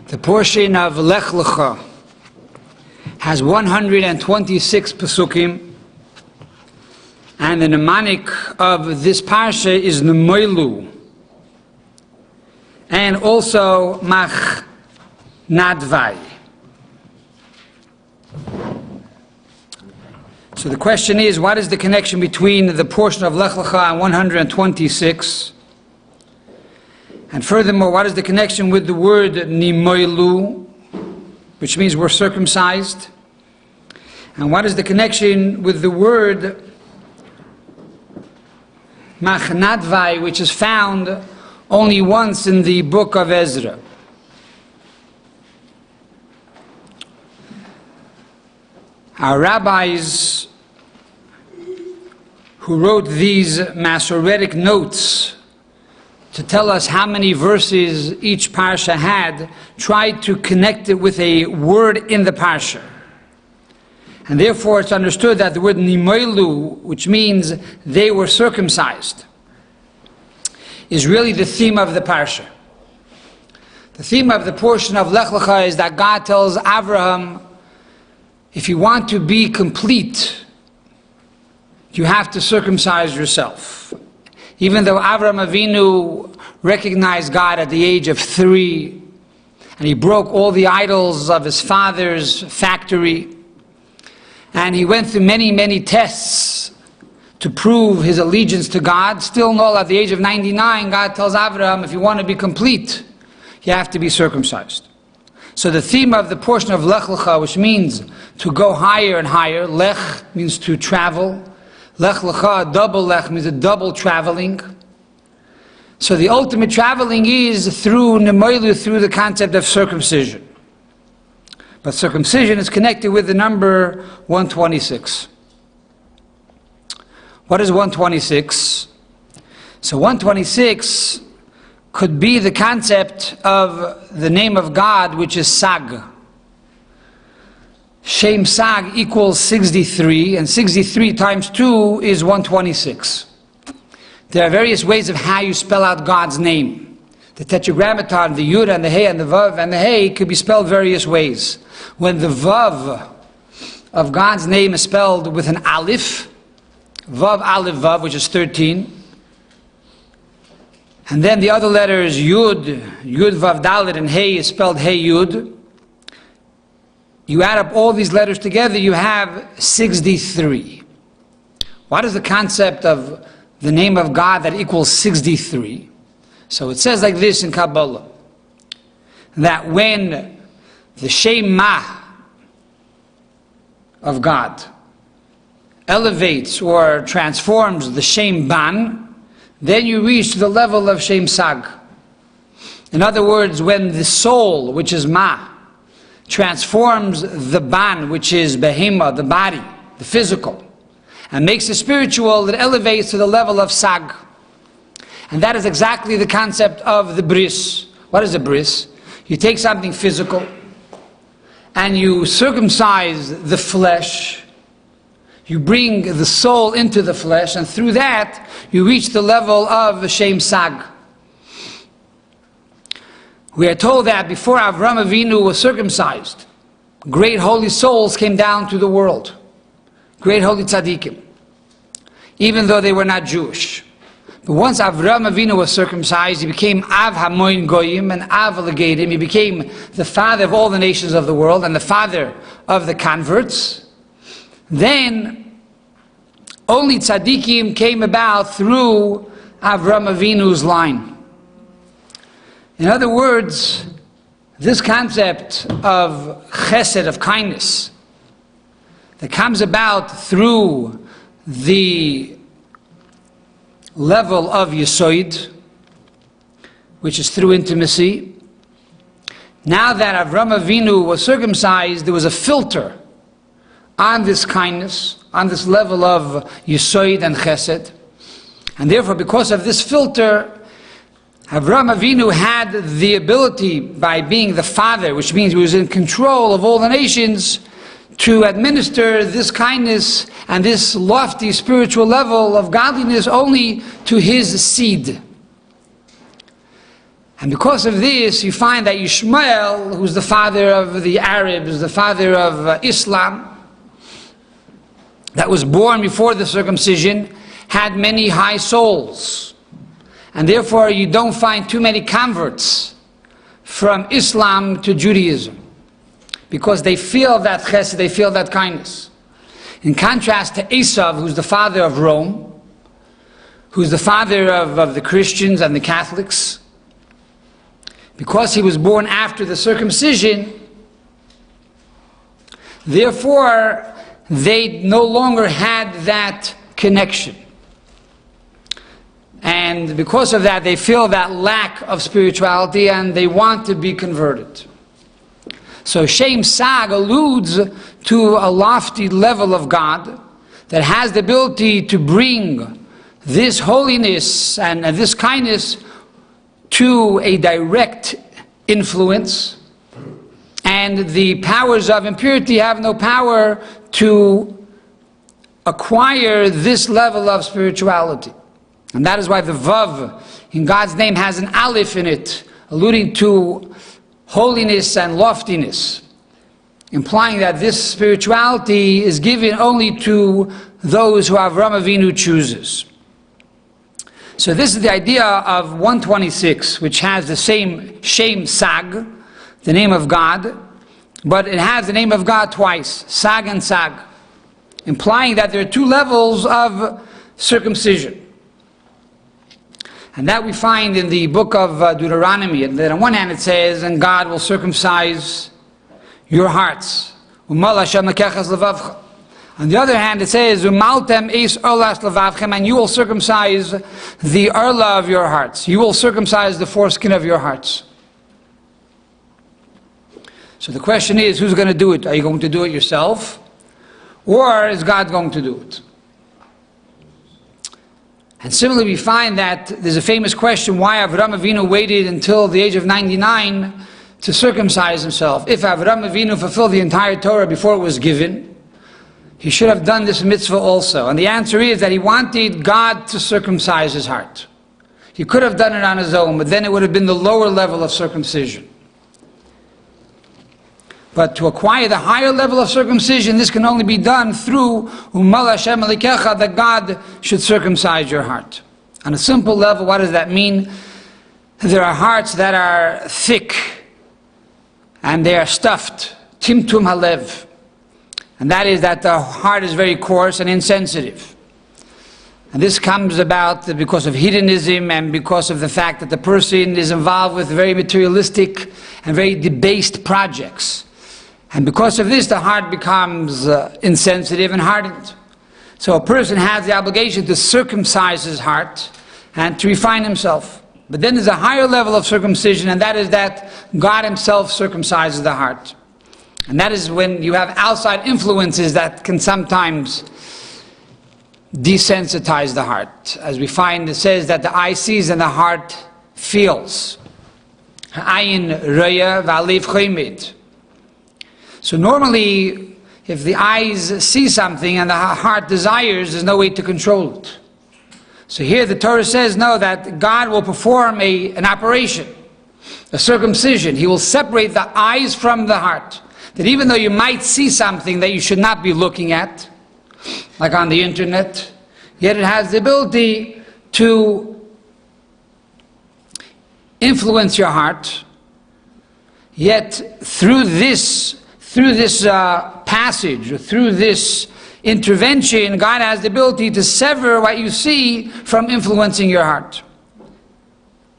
The portion of Lech Lecha has 126 pasukim, and the mnemonic of this parsha is nimolu, and also machnadvay. So the question is, what is the connection between the portion of Lech Lecha and 126? And furthermore, what is the connection with the word nimolu, which means we're circumcised? And what is the connection with the word machnadvay, which is found only once in the book of Ezra? Our rabbis who wrote these Masoretic notes to tell us how many verses each parsha had, tried to connect it with a word in the parsha. And therefore it's understood that the word nimolu, which means they were circumcised, is really the theme of the parsha. The theme of the portion of Lech Lecha is that God tells Abraham, if you want to be complete, you have to circumcise yourself. Even though Avraham Avinu recognized God at the age of 3, and he broke all the idols of his father's factory, and he went through many, many tests to prove his allegiance to God, still in all, at the age of 99, God tells Avraham, if you want to be complete, you have to be circumcised. So the theme of the portion of Lech Lecha, which means to go higher and higher, Lech means to travel, Lech Lecha, double Lech, means a double traveling. So the ultimate traveling is through nimolu, through the concept of circumcision. But circumcision is connected with the number 126. What is 126? So 126 could be the concept of the name of God, which is Sag. Shem Sag equals 63, and 63 times 2 is 126. There are various ways of how you spell out God's name. The tetragrammaton, the Yud and the He and the Vav and the He could be spelled various ways. When the Vav of God's name is spelled with an Aleph, Vav, Aleph, Vav, which is 13, and then the other letters Yud, Yud, Vav, Dalet, and He is spelled He, Yud. You add up all these letters together, you have 63. What is the concept of the name of God that equals 63? So it says like this in Kabbalah, that when the Shem Ma of God elevates or transforms the Shem Ban, then you reach the level of Shem Sag. In other words, when the soul, which is Ma, transforms the Ban, which is Behema, the body, the physical, and makes it spiritual, it elevates to the level of Sag. And that is exactly the concept of the bris. What is a bris? You take something physical and you circumcise the flesh. You bring the soul into the flesh, and through that you reach the level of Shem Sag. We are told that before Avraham Avinu was circumcised, great holy souls came down to the world, great holy tzaddikim, even though they were not Jewish. But once Avraham Avinu was circumcised, he became Av Hamoin Goyim and Av Legadim. He became the father of all the nations of the world and the father of the converts. Then only tzaddikim came about through Avraham Avinu's line. In other words, this concept of chesed, of kindness, that comes about through the level of Yesod, which is through intimacy. Now that Avraham Avinu was circumcised, there was a filter on this kindness, on this level of Yesod and chesed. And therefore, because of this filter, Avraham Avinu had the ability, by being the father, which means he was in control of all the nations, to administer this kindness and this lofty spiritual level of godliness only to his seed. And because of this, you find that Ishmael, who's the father of the Arabs, the father of Islam, that was born before the circumcision, had many high souls. And therefore you don't find too many converts from Islam to Judaism, because they feel that chesed, they feel that kindness. In contrast to Esav, who's the father of Rome, who's the father of the Christians and the Catholics, because he was born after the circumcision, therefore they no longer had that connection. And because of that, they feel that lack of spirituality and they want to be converted. So Shem Sag alludes to a lofty level of God that has the ability to bring this holiness and this kindness to a direct influence, and the powers of impurity have no power to acquire this level of spirituality. And that is why the Vav in God's name has an Aleph in it, alluding to holiness and loftiness, implying that this spirituality is given only to those who Avraham Avinu chooses. So this is the idea of 126, which has the same Shem Sag, the name of God, but it has the name of God twice, Sag and Sag, implying that there are two levels of circumcision. And that we find in the book of Deuteronomy. And that on one hand it says, and God will circumcise your hearts. On the other hand, it says, "Umaltem es olas levavchem," and you will circumcise the erla of your hearts. You will circumcise the foreskin of your hearts. So the question is, who's going to do it? Are you going to do it yourself, or is God going to do it? And similarly, we find that there's a famous question: why Avraham Avinu waited until the age of 99 to circumcise himself? If Avraham Avinu fulfilled the entire Torah before it was given, he should have done this mitzvah also. And the answer is that he wanted God to circumcise his heart. He could have done it on his own, but then it would have been the lower level of circumcision. But to acquire the higher level of circumcision, this can only be done through that God should circumcise your heart. On a simple level, what does that mean? There are hearts that are thick and they are stuffed, timtum halev. And that is that the heart is very coarse and insensitive. And this comes about because of hedonism and because of the fact that the person is involved with very materialistic and very debased projects. And because of this, the heart becomes insensitive and hardened. So a person has the obligation to circumcise his heart and to refine himself. But then there's a higher level of circumcision, and that is that God himself circumcises the heart. And that is when you have outside influences that can sometimes desensitize the heart. As we find, it says that the eye sees and the heart feels. Ayin raya v'alev chomed. So normally, if the eyes see something and the heart desires, there's no way to control it. So here the Torah says, no, that God will perform an operation, a circumcision. He will separate the eyes from the heart. That even though you might see something that you should not be looking at, like on the internet, yet it has the ability to influence your heart. Yet through this passage, or through this intervention, God has the ability to sever what you see from influencing your heart.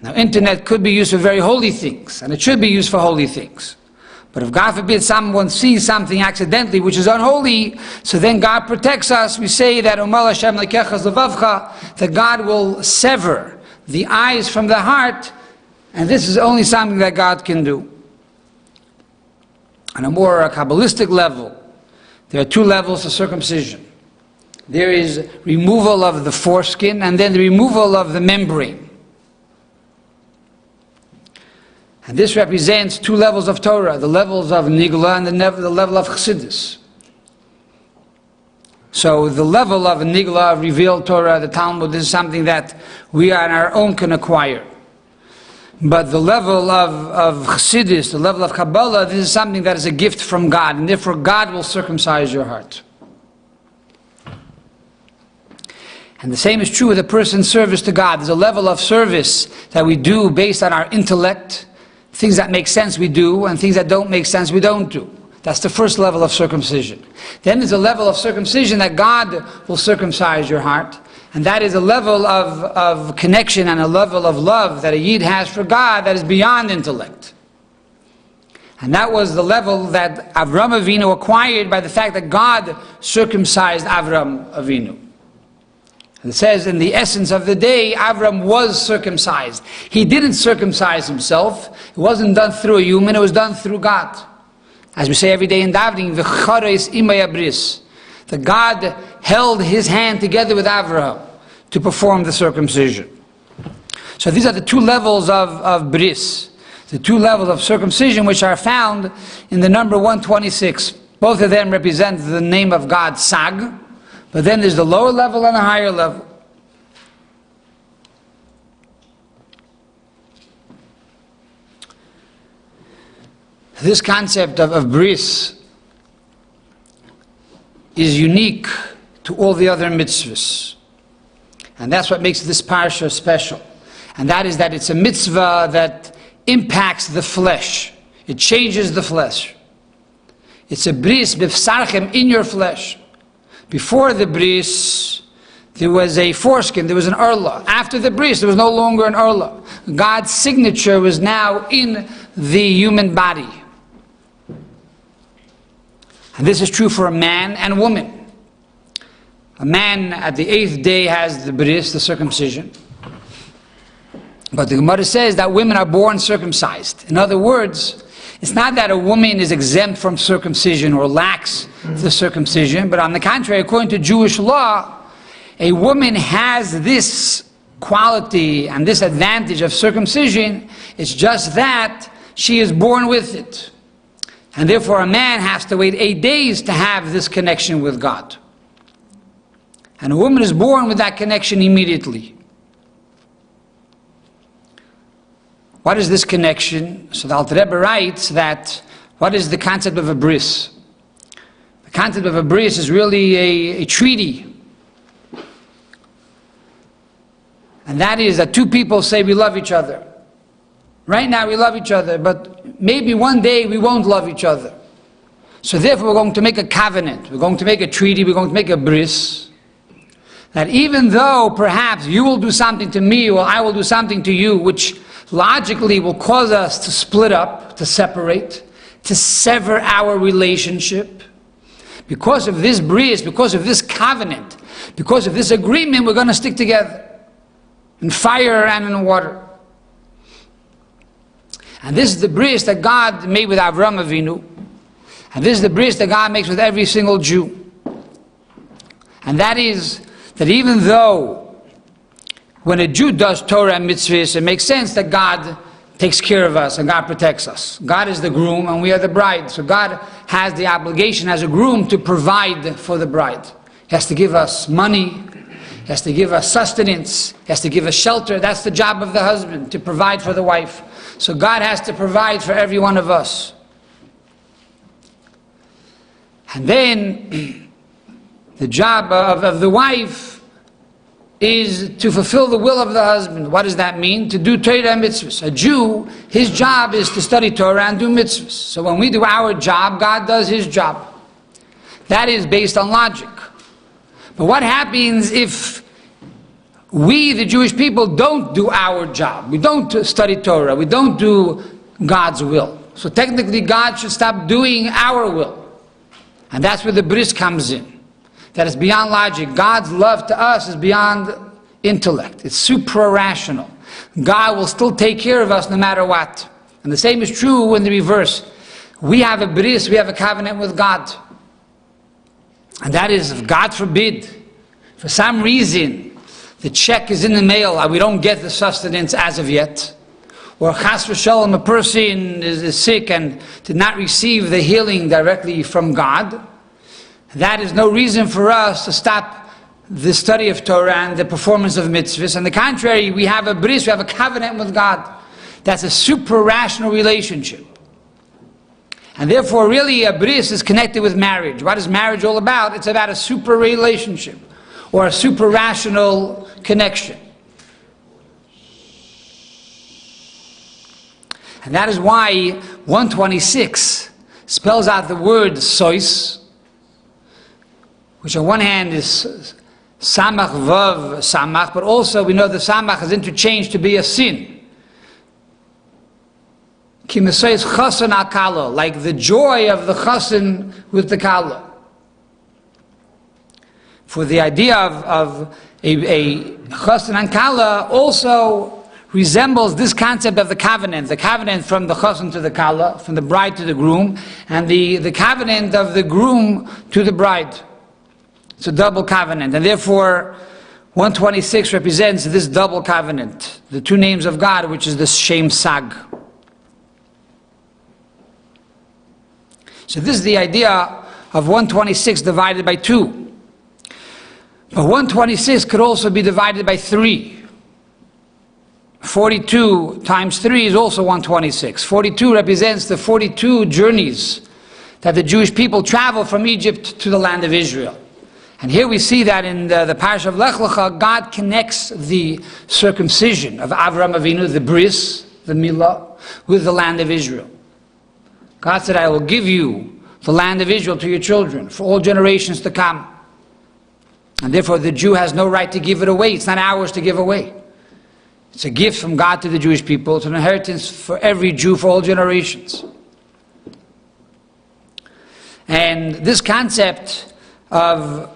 Now, internet could be used for very holy things, and it should be used for holy things. But if God forbid someone sees something accidentally which is unholy, so then God protects us. We say that that God will sever the eyes from the heart, and this is only something that God can do. On a more Kabbalistic level, there are two levels of circumcision. There is removal of the foreskin and then the removal of the membrane. And this represents two levels of Torah, the levels of Nigla and the level of Chassidus. So the level of Nigla, of revealed Torah, the Talmud, this is something that we on our own can acquire. But the level of Chassidus, the level of Kabbalah, this is something that is a gift from God, and therefore God will circumcise your heart. And the same is true with a person's service to God. There's a level of service that we do based on our intellect. Things that make sense we do, and things that don't make sense we don't do. That's the first level of circumcision. Then there's a level of circumcision that God will circumcise your heart. And that is a level of connection and a level of love that a Yid has for God that is beyond intellect. And that was the level that Avram Avinu acquired by the fact that God circumcised Avram Avinu. It says in the essence of the day, Avram was circumcised. He didn't circumcise himself. It wasn't done through a human, it was done through God. As we say every day in davening, v'chareis imay abris. That God held his hand together with Avraham to perform the circumcision. So these are the two levels of bris, the two levels of circumcision which are found in the number 126. Both of them represent the name of God, Sag, but then there's the lower level and the higher level. This concept of bris is unique to all the other mitzvahs. And that's what makes this parsha special. And that is that it's a mitzvah that impacts the flesh. It changes the flesh. It's a bris b'fsarchem, in your flesh. Before the bris, there was a foreskin, there was an urla. After the bris, there was no longer an urla. God's signature was now in the human body. And this is true for a man and a woman. A man at the 8th day has the bris, the circumcision. But the Gemara says that women are born circumcised. In other words, it's not that a woman is exempt from circumcision or lacks the circumcision, but on the contrary, according to Jewish law, a woman has this quality and this advantage of circumcision. It's just that she is born with it. And therefore a man has to wait 8 days to have this connection with God. And a woman is born with that connection immediately. What is this connection? So the Alter Rebbe writes that, what is the concept of a bris? The concept of a bris is really a treaty. And that is that two people say we love each other. Right now we love each other, but maybe one day we won't love each other. So therefore we're going to make a covenant, we're going to make a treaty, we're going to make a bris. That even though perhaps you will do something to me or I will do something to you, which logically will cause us to split up, to separate, to sever our relationship, because of this bris, because of this covenant, because of this agreement, we're going to stick together in fire and in water. And this is the bris that God made with Avram Avinu. And this is the bris that God makes with every single Jew. And that is that even though when a Jew does Torah and mitzvahs, it makes sense that God takes care of us and God protects us. God is the groom and we are the bride. So God has the obligation as a groom to provide for the bride. He has to give us money. He has to give us sustenance. He has to give us shelter. That's the job of the husband, to provide for the wife. So God has to provide for every one of us. And then the job of the wife is to fulfill the will of the husband. What does that mean? To do Torah and mitzvahs. A Jew, his job is to study Torah and do mitzvahs. So when we do our job, God does his job. That is based on logic. But what happens if we, the Jewish people, don't do our job? We don't study Torah. We don't do God's will. So technically God should stop doing our will. And that's where the bris comes in. That is beyond logic. God's love to us is beyond intellect. It's supra-rational. God will still take care of us no matter what. And the same is true in the reverse. We have a bris, we have a covenant with God. And that is, if God forbid, for some reason, the check is in the mail, we don't get the sustenance as of yet, or chas v'shalom, a person is sick and did not receive the healing directly from God, that is no reason for us to stop the study of Torah and the performance of mitzvahs. On the contrary, we have a bris, we have a covenant with God. That's a super-rational relationship. And therefore, really, a bris is connected with marriage. What is marriage all about? It's about a super relationship, or a super-rational connection. And that is why 126 spells out the word sois, which on one hand is samach vav samach, but also we know the samach is interchanged to be a sin. Ki mesois chasen al kala, like the joy of the chasen with the kala. For the idea of a chasen and kala also resembles this concept of the covenant from the chasen to the kala, from the bride to the groom, and the covenant of the groom to the bride. It's a double covenant, and therefore 126 represents this double covenant, the two names of God, which is the Shem Sag. So this is the idea of 126 divided by 2. But 126 could also be divided by 3. 42 times 3 is also 126. 42 represents the 42 journeys that the Jewish people traveled from Egypt to the land of Israel. And here we see that in the Parsha of Lech Lecha, God connects the circumcision of Avraham Avinu, the bris, the milah, with the land of Israel. God said, I will give you the land of Israel to your children for all generations to come. And therefore the Jew has no right to give it away. It's not ours to give away. It's a gift from God to the Jewish people. It's an inheritance for every Jew for all generations. And this concept of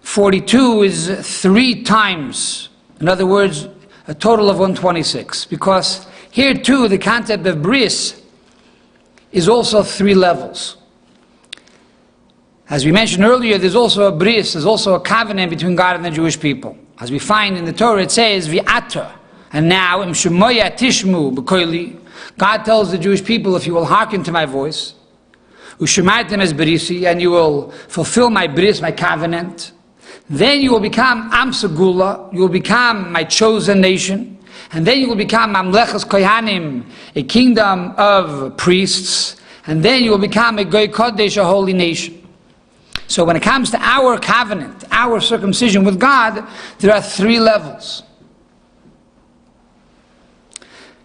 42 is 3 times, in other words, a total of 126. Because here too, the concept of bris is also 3 levels. As we mentioned earlier, there's also a bris, there's also a covenant between God and the Jewish people. As we find in the Torah, it says, V'ata, and now, im shemoya tishmu b'koili, God tells the Jewish people, if you will hearken to my voice, u'shemaytem es brisi, and you will fulfill my bris, my covenant, then you will become Am Segula, you will become my chosen nation, and then you will become Mamlechas Kohanim, a kingdom of priests, and then you will become a Goy Kodesh, a holy nation. So when it comes to our covenant, our circumcision with God, there are 3 levels.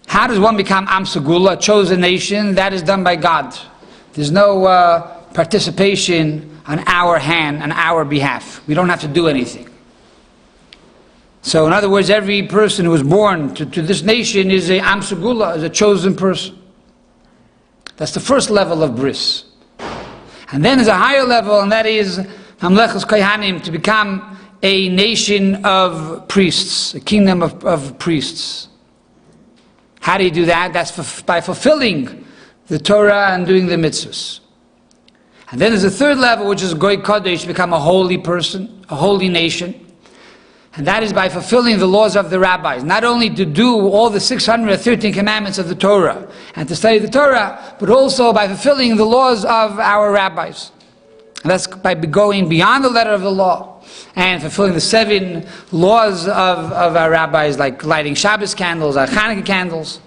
How does one become Am Segula, a chosen nation? That is done by God. There's no participation on our hand, on our behalf. We don't have to do anything. So in other words, every person who is born to this nation is a Am Segula, is a chosen person. That's the first level of bris. And then there's a higher level, and that is Mamlechas Kohanim, to become a nation of priests, a kingdom of priests. How do you do that? That's by fulfilling the Torah and doing the mitzvahs. And then there's a third level, which is Goy Kodesh, to become a holy person, a holy nation. And that is by fulfilling the laws of the rabbis. Not only to do all the 613 commandments of the Torah and to study the Torah, but also by fulfilling the laws of our rabbis. And that's by going beyond the letter of the law and fulfilling the 7 laws of our rabbis, like lighting Shabbos candles, Hanukkah candles.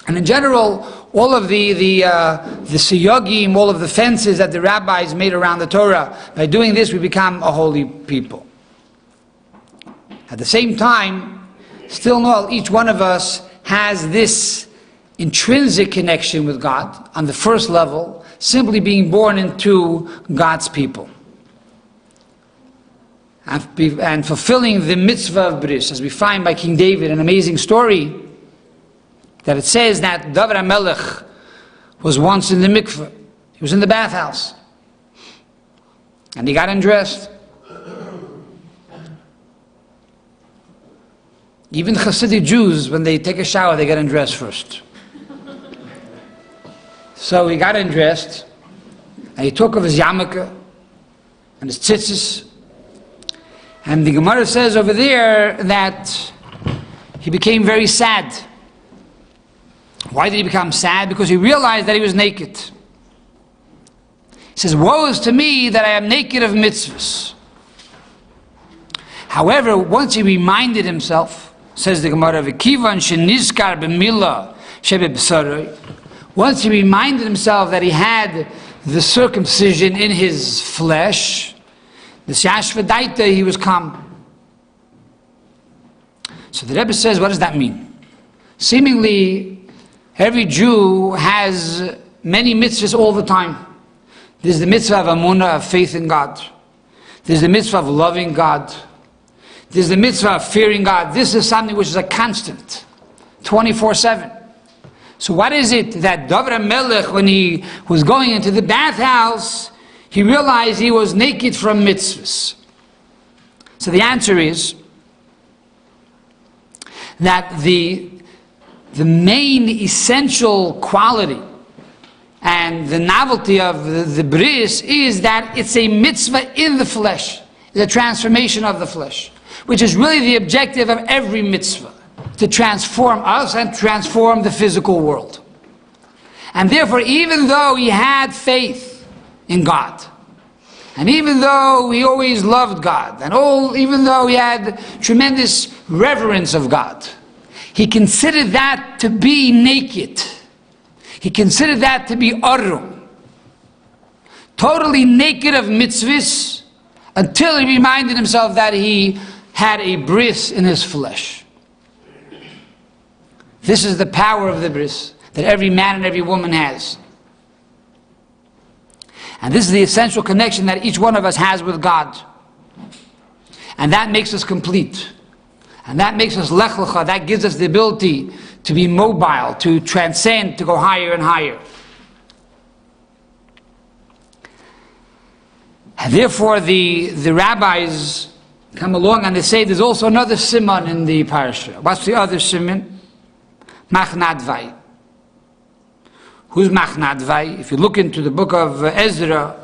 And in general, all of the siyogim, all of the fences that the rabbis made around the Torah, by doing this we become a holy people. At the same time, still know each one of us has this intrinsic connection with God on the first level, simply being born into God's people. And fulfilling the mitzvah of bris, as we find by King David, an amazing story, that it says that David HaMelech was once in the mikveh. He was in the bathhouse. And he got undressed. Even Hasidic Jews, when they take a shower, they get undressed first. So he got undressed, and he took off his yarmulke and his tzitzis. And the Gemara says over there that he became very sad. Why did he become sad? Because he realized that he was naked. He says, woe is to me that I am naked of mitzvahs. However, once he reminded himself Says the Gemara, "V'kivan shenizkar b'mila shebeb'saroi." Once he reminded himself that he had the circumcision in his flesh, the shashvadaita, he was calm. So the Rebbe says, what does that mean? Seemingly, every Jew has many mitzvahs all the time. There's the mitzvah of amunah, of faith in God. There's the mitzvah of loving God. There's the mitzvah of fearing God. This is something which is a constant, 24/7. So what is it that David HaMelech, when he was going into the bathhouse, he realized he was naked from mitzvahs? So the answer is that the main essential quality and the novelty of the bris is that it's a mitzvah in the flesh, the transformation of the flesh, which is really the objective of every mitzvah, to transform us and transform the physical world. And therefore, even though he had faith in God, and even though he always loved God, and even though he had tremendous reverence of God, he considered that to be naked. He considered that to be arum, totally naked of mitzvahs, until he reminded himself that he had a bris in his flesh. This is the power of the bris that every man and every woman has. And this is the essential connection that each one of us has with God. And that makes us complete. And that makes us Lech Lecha. That gives us the ability to be mobile, to transcend, to go higher and higher. And therefore the rabbis come along and they say there's also another siman in the parsha. What's the other siman? Machnadvay. Who's machnadvay? If you look into the book of Ezra,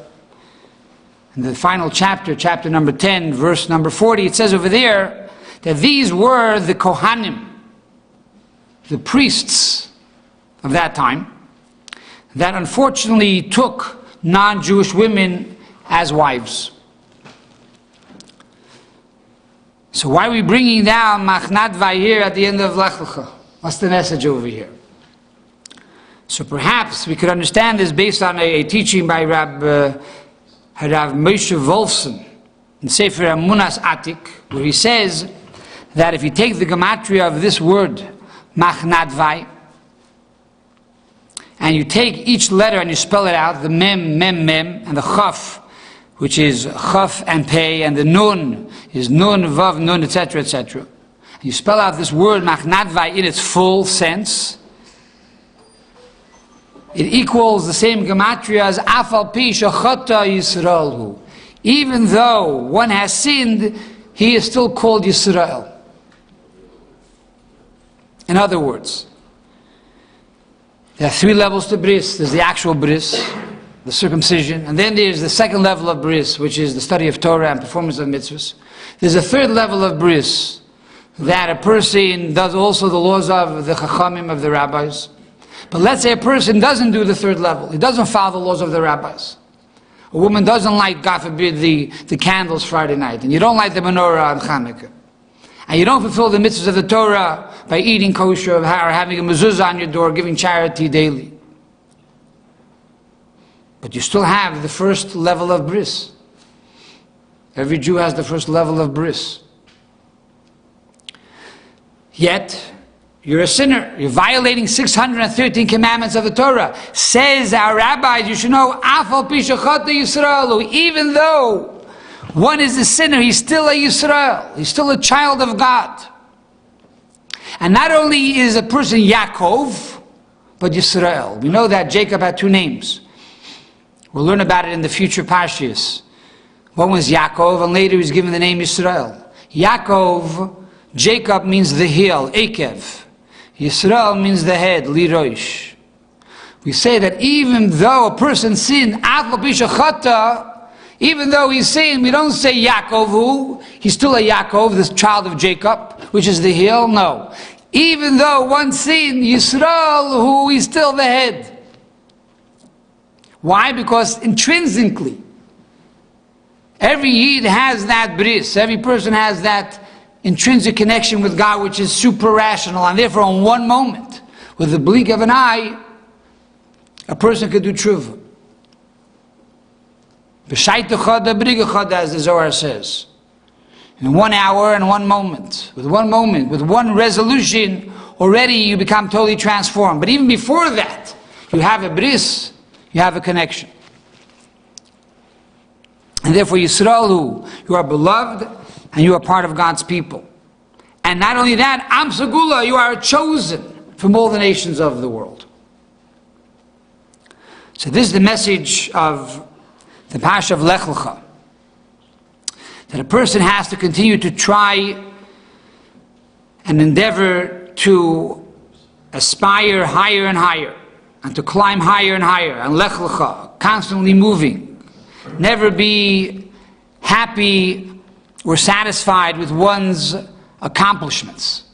in the final chapter, chapter number 10, verse number 40, it says over there that these were the kohanim, the priests of that time, that unfortunately took non-Jewish women as wives. So why are we bringing down machnadvay here at the end of Lech Lecha? What's the message over here? So perhaps we could understand this based on a teaching by Rav Moshe Wolfson in Sefer Amunas Atik, where he says that if you take the gematria of this word, machnadvay, and you take each letter and you spell it out, the mem, mem, mem, and the chaf, which is chaf and pei, and the nun is nun, vav, nun, etc., etc. You spell out this word machnadvay in its full sense, it equals the same gematria as afal pi shachata Yisrael. Even though one has sinned, he is still called Yisrael. In other words, there are three levels to bris. There's the actual bris, the circumcision, and then there's the second level of bris, which is the study of Torah and performance of mitzvahs. There's a third level of bris, that a person does also the laws of the chachamim, of the rabbis. But let's say a person doesn't do the third level. He doesn't follow the laws of the rabbis. A woman doesn't light, God forbid, the candles Friday night, and you don't light the menorah on Hanukkah. And you don't fulfill the mitzvahs of the Torah by eating kosher or having a mezuzah on your door, giving charity daily. But you still have the first level of bris. Every Jew has the first level of bris. Yet, you're a sinner. You're violating 613 commandments of the Torah. Says our rabbis, you should know, afal pi shachata Yisrael. Even though one is a sinner, he's still a Yisrael. He's still a child of God. And not only is a person Yaakov, but Yisrael. We know that Jacob had two names. We'll learn about it in the future Parshas. One was Yaakov, and later he was given the name Yisrael. Yaakov, Jacob means the heel, Ekev. Yisrael means the head, Liroish. We say that even though a person sinned, afal pi shachata, even though he's sinned, we don't say Yaakov who, he's still a Yaakov, this child of Jacob, which is the heel, no. Even though one sinned, Yisrael who, he's still the head. Why? Because intrinsically, every Yid has that bris, every person has that intrinsic connection with God, which is super rational, and therefore in one moment, with the blink of an eye, a person could do tshuva. As the Zohar says. In 1 hour and 1 moment, with one resolution, already you become totally transformed. But even before that, you have a bris, you have a connection. And therefore, Yisrael, you are beloved, and you are part of God's people. And not only that, Am Segula, you are chosen from all the nations of the world. So this is the message of the Parsha of Lech Lecha. That a person has to continue to try and endeavor to aspire higher and higher, and to climb higher and higher, and Lech Lecha, constantly moving. Never be happy or satisfied with one's accomplishments.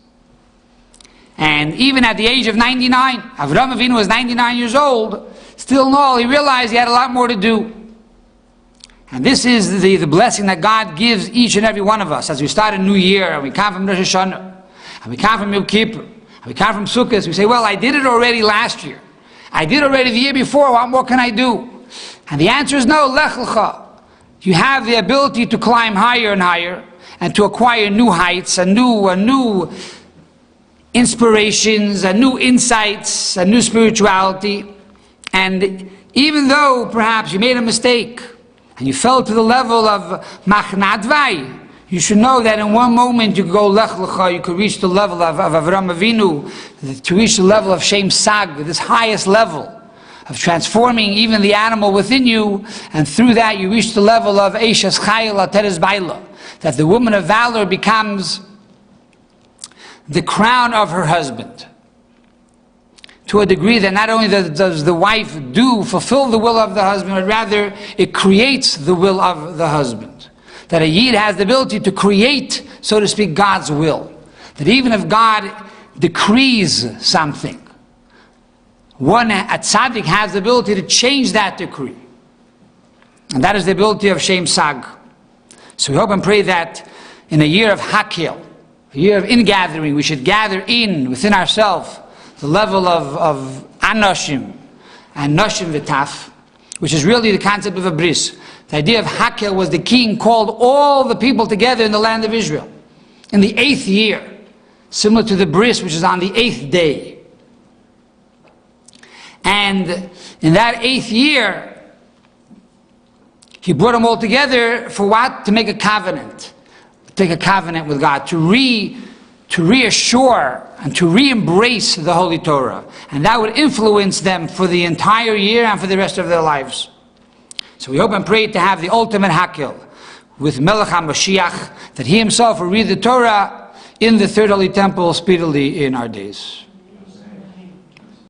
And even at the age of 99, Avraham Avinu was 99 years old, still in all, he realized he had a lot more to do. And this is the blessing that God gives each and every one of us as we start a new year, and we come from Rosh Hashanah, and we come from Yom Kippur, and we come from Sukkot. We say, well, I did it already last year. I did already the year before. What more can I do? And the answer is no, Lech Lecha. You have the ability to climb higher and higher, and to acquire new heights, and new inspirations, and new insights, and new spirituality. And even though perhaps you made a mistake, and you fell to the level of machnadvay, you should know that in one moment you could go Lech Lecha, you could reach the level of Avraham Avinu, to reach the level of Shem Sag, this highest level of transforming even the animal within you, and through that you reach the level of Eishes Chayil Ateres Baila, that the woman of valor becomes the crown of her husband, to a degree that not only does the wife fulfill the will of the husband, but rather it creates the will of the husband. That a Yid has the ability to create, so to speak, God's will. That even if God decrees something, a tzaddik has the ability to change that decree. And that is the ability of Shem Sag. So we hope and pray that in a year of Hakel, a year of ingathering, we should gather within ourselves the level of Anoshim and Noshim V'taf, which is really the concept of a bris. The idea of Hakel was the king called all the people together in the land of Israel in the 8th year, similar to the bris, which is on the 8th day. And in that 8th year, he brought them all together for what? To make a covenant. Take a covenant with God, to reassure and to re-embrace the Holy Torah. And that would influence them for the entire year and for the rest of their lives. So we hope and pray to have the ultimate Hakel with Melech HaMashiach, that he himself will read the Torah in the Third Holy Temple speedily in our days.